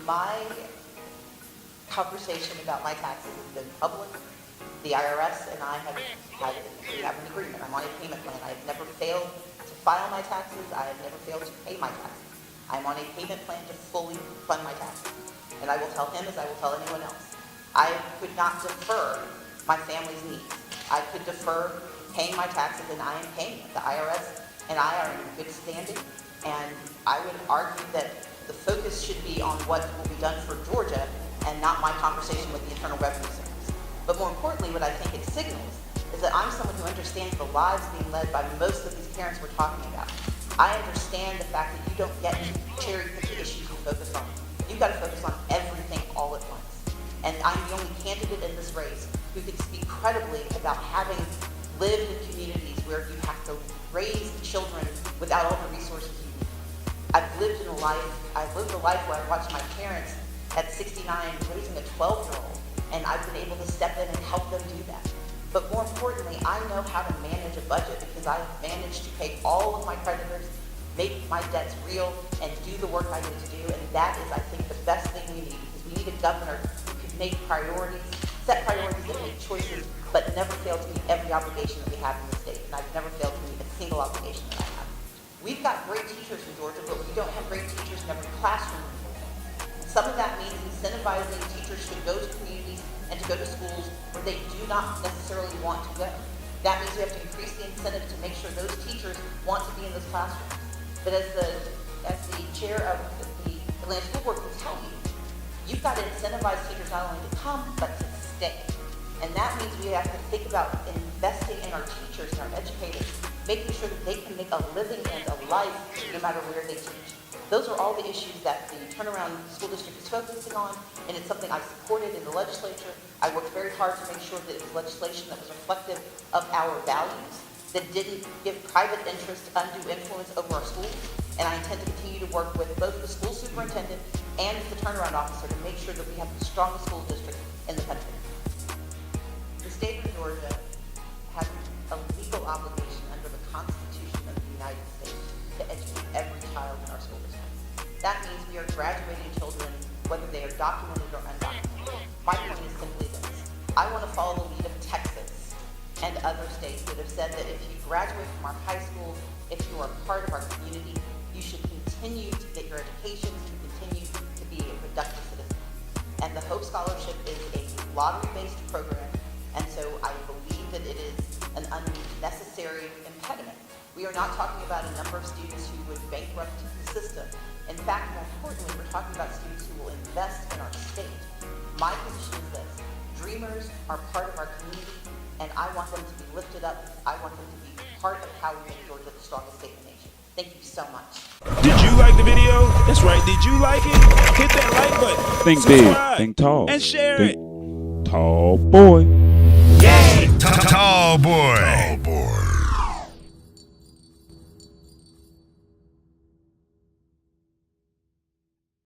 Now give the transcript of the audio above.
My conversation about my taxes has been public. The IRS and I we have an agreement. I'm on a payment plan. I have never failed to file my taxes. I have never failed to pay my taxes. I'm on a payment plan to fully fund my taxes. And I will tell him as I will tell anyone else. I could not defer my family's needs. I could defer paying my taxes, and I am paying it. The IRS and I are in good standing, and I would argue that the focus should be on what will be done for Georgia and not my conversation with the Internal Revenue Service. But more importantly, what I think it signals is that I'm someone who understands the lives being led by most of these parents we're talking about. I understand the fact that you don't get to cherry pick the issues you focus on. You've got to focus on everything all at once. And I'm the only candidate in this race who can speak credibly about having lived in communities where you have to raise children without all the resources you need. I've lived a life where I watched my parents at 69 raising a 12-year-old, and I've been able to step in and help them do that. But more importantly, I know how to manage a budget because I've managed to pay all of my creditors, make my debts real, and do the work I need to do. And that is, I think, the best thing we need, because we need a governor who can make priorities, set priorities and make choices, but never fail to meet every obligation that we have in the state. And I've never failed to meet a single obligation that I have. We've got great teachers in Georgia, but we don't have great teachers in every classroom. Some of that means incentivizing teachers to go to communities and to go to schools where they do not necessarily want to go. That means we have to increase the incentive to make sure those teachers want to be in those classrooms. But as the chair of the Atlanta School Board will tell you, you've got to incentivize teachers not only to come, but to stay. And that means we have to think about investing in our teachers and our educators, making sure that they can make a living and a life no matter where they teach. Those are all the issues that the Turnaround School District is focusing on, and it's something I supported in the legislature. I worked very hard to make sure that it was legislation that was reflective of our values, that didn't give private interest undue influence over our schools, and I intend to continue to work with both the school superintendent and the turnaround officer to make sure that we have the strongest school district in the country. The state of Georgia has a legal obligation under the Constitution of the United States to educate every child in our school district. That means we are graduating children, whether they are documented or undocumented. My point is simply this. I want to follow the lead of Texas and other states that have said that if you graduate from our high schools, if you are part of our community, you should continue to get your education, to continue to be a productive citizen. And the Hope Scholarship is a lottery-based program, and so I believe that it is an unnecessary impediment. We are not talking about a number of students who would bankrupt the system. In fact, more importantly, we're talking about students who will invest in our state. My position is this: dreamers are part of our community, and I want them to be lifted up. I want them to be part of how we make Georgia the strongest state in the nation. Thank you so much. Did you like the video? That's right. Did you like it? Hit that like button. Think subscribe, big, think tall, and share it. Tall boy. Yeah. Tall boy.